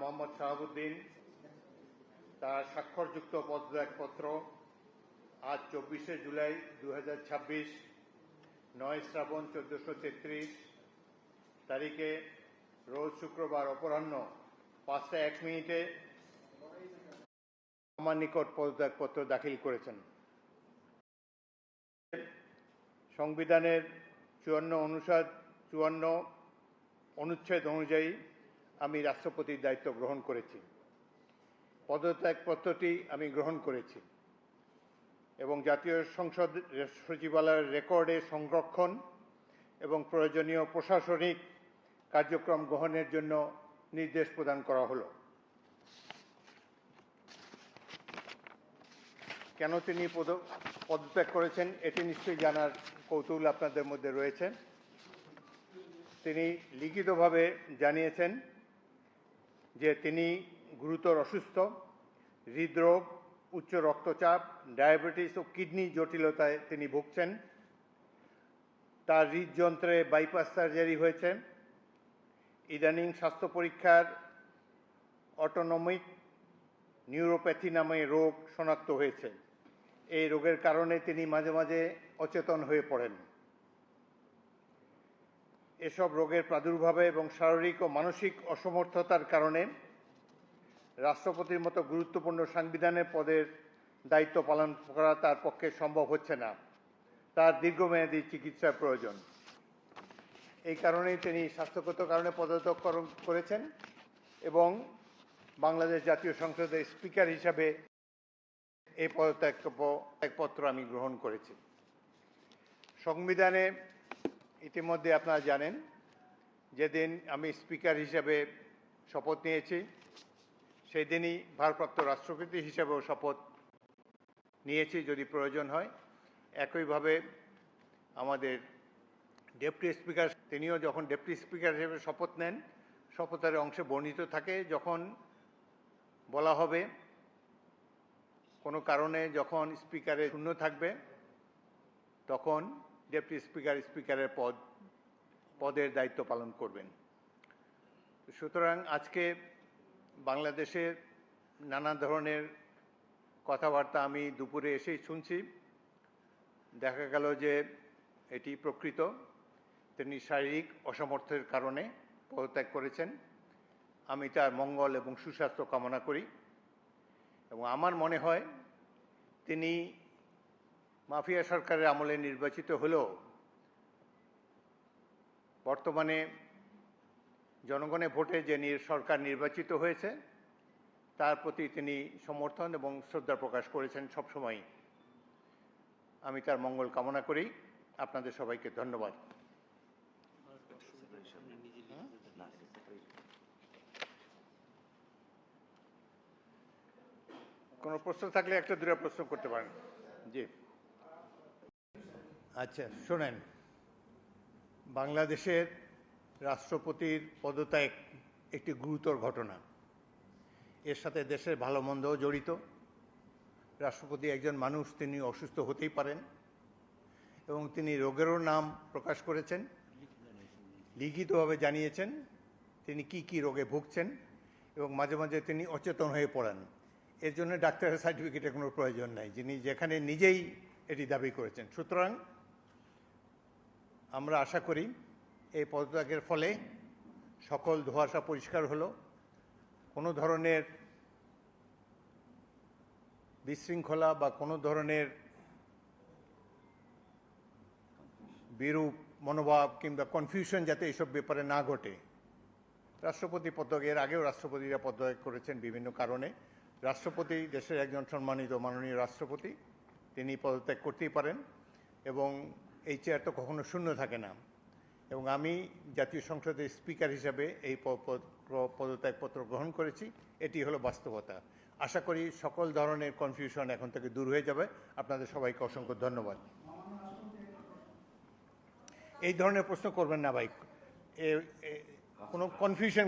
মোহাম্মদ শাহাবুদ্দিন তার স্বাক্ষরযুক্ত পদত্যাগপত্র আজ 24শে জুলাই 2026 9 শ্রাবণ 1433 তারিখে রোজ শুক্রবার অপরাহ্ন 5টা 1 মিনিটে আমার নিকট পদত্যাগপত্র দাখিল করেছেন। সংবিধানের 54 অনুচ্ছেদ অনুযায়ী আমি রাষ্ট্রপতির দায়িত্ব গ্রহণ করেছি। পদত্যাগপত্রটি আমি গ্রহণ করেছি এবং জাতীয় সংসদ সচিবালয়ের রেকর্ডে সংরক্ষণ এবং প্রয়োজনীয় প্রশাসনিক কার্যক্রম গ্রহণের জন্য নির্দেশ প্রদান করা হলো। কেন তিনি পদত্যাগ করেছেন এটি নিশ্চয়ই জানার কৌতূহল আপনাদের মধ্যে রয়েছে। তিনি লিখিতভাবে জানিয়েছেন যে তিনি গুরুতর অসুস্থ, হৃদরোগ, উচ্চ রক্তচাপ, ডায়াবেটিস ও কিডনি জটিলতায় তিনি ভুগছেন। তার হৃদযন্ত্রে বাইপাস সার্জারি হয়েছে। ইদানিং স্বাস্থ্য পরীক্ষার অটোনমিক নিউরোপ্যাথি নামে রোগ শনাক্ত হয়েছে। এই রোগের কারণে তিনি মাঝে মাঝে অচেতন হয়ে পড়েন। এসব রোগের প্রাদুর্ভাবে এবং শারীরিক ও মানসিক অসমর্থতার কারণে রাষ্ট্রপতির মতো গুরুত্বপূর্ণ সাংবিধানিক পদের দায়িত্ব পালন করা তার পক্ষে সম্ভব হচ্ছে না। তার দীর্ঘমেয়াদী চিকিৎসার প্রয়োজন। এই কারণেই তিনি স্বাস্থ্যগত কারণে পদত্যাগ করেছেন এবং বাংলাদেশ জাতীয় সংসদের স্পিকার হিসাবে এই পদত্যাগপত্র আমি গ্রহণ করেছি। সংবিধানে ইতিমধ্যে আপনারা জানেন, যেদিন আমি স্পিকার হিসাবে শপথ নিয়েছি সেই দিনই ভারপ্রাপ্ত রাষ্ট্রপতি হিসাবেও শপথ নিয়েছি যদি প্রয়োজন হয়। একইভাবে আমাদের ডেপুটি স্পিকার তিনিও যখন ডেপুটি স্পিকার হিসেবে শপথ নেন, শপথের অংশে বর্ণিত থাকে যখন বলা হবে কোনো কারণে যখন স্পিকারের শূন্য থাকবে তখন ডেপুটি স্পিকার স্পিকারের পদের দায়িত্ব পালন করবেন। সুতরাং আজকে বাংলাদেশের নানা ধরনের কথাবার্তা আমি দুপুরে এসেই শুনছি। দেখা গেল যে এটি প্রকৃত। তিনি শারীরিক অসমর্থের কারণে পদত্যাগ করেছেন। আমি তার মঙ্গল এবং সুস্বাস্থ্য কামনা করি এবং আমার মনে হয় তিনি মাফিয়া সরকারের আমলে নির্বাচিত হলেও বর্তমানে জনগণের ভোটে যে সরকার নির্বাচিত হয়েছে তার প্রতি তিনি সমর্থন এবং শ্রদ্ধা প্রকাশ করেছেন সবসময়। আমি তার মঙ্গল কামনা করি। আপনাদের সবাইকে ধন্যবাদ। কোনো প্রশ্ন থাকলে একটা দুটো প্রশ্ন করতে পারেন। জি, আচ্ছা শোনেন, বাংলাদেশের রাষ্ট্রপতির পদত্যাগ একটি গুরুতর ঘটনা। এর সাথে দেশের ভালো মন্দও জড়িত। রাষ্ট্রপতি একজন মানুষ, তিনি অসুস্থ হতেই পারেন এবং তিনি রোগেরও নাম প্রকাশ করেছেন, লিখিতভাবে জানিয়েছেন তিনি কি কি রোগে ভুগছেন এবং মাঝে মাঝে তিনি অচেতন হয়ে পড়েন। এর জন্য ডাক্তারের সার্টিফিকেটের কোনো প্রয়োজন নাই, যিনি যেখানে নিজেই এটি দাবি করেছেন। সুতরাং আমরা আশা করি এই পদত্যাগের ফলে সকল ধোঁয়াশা পরিষ্কার হলো। কোনো ধরনের বিশৃঙ্খলা বা কোনো ধরনের বিরূপ মনোভাব কিংবা কনফিউশন যাতে এইসব ব্যাপারে না ঘটে। রাষ্ট্রপতি পদত্যাগের আগেও রাষ্ট্রপতিরা পদত্যাগ করেছেন বিভিন্ন কারণে। রাষ্ট্রপতি দেশের একজন সম্মানিত মাননীয় রাষ্ট্রপতি, তিনি পদত্যাগ করতেই পারেন এবং এই চেয়ার তো কখনো শূন্য থাকে না। এবং আমি জাতীয় সংসদের স্পিকার হিসাবে এই পদত্যাগপত্র গ্রহণ করেছি। এটি হলো বাস্তবতা। আশা করি সকল ধরনের কনফিউশন এখন থেকে দূর হয়ে যাবে। আপনাদের সবাইকে অসংখ্য ধন্যবাদ। এই ধরনের প্রশ্ন করবেন না ভাই, কোনো কনফিউশন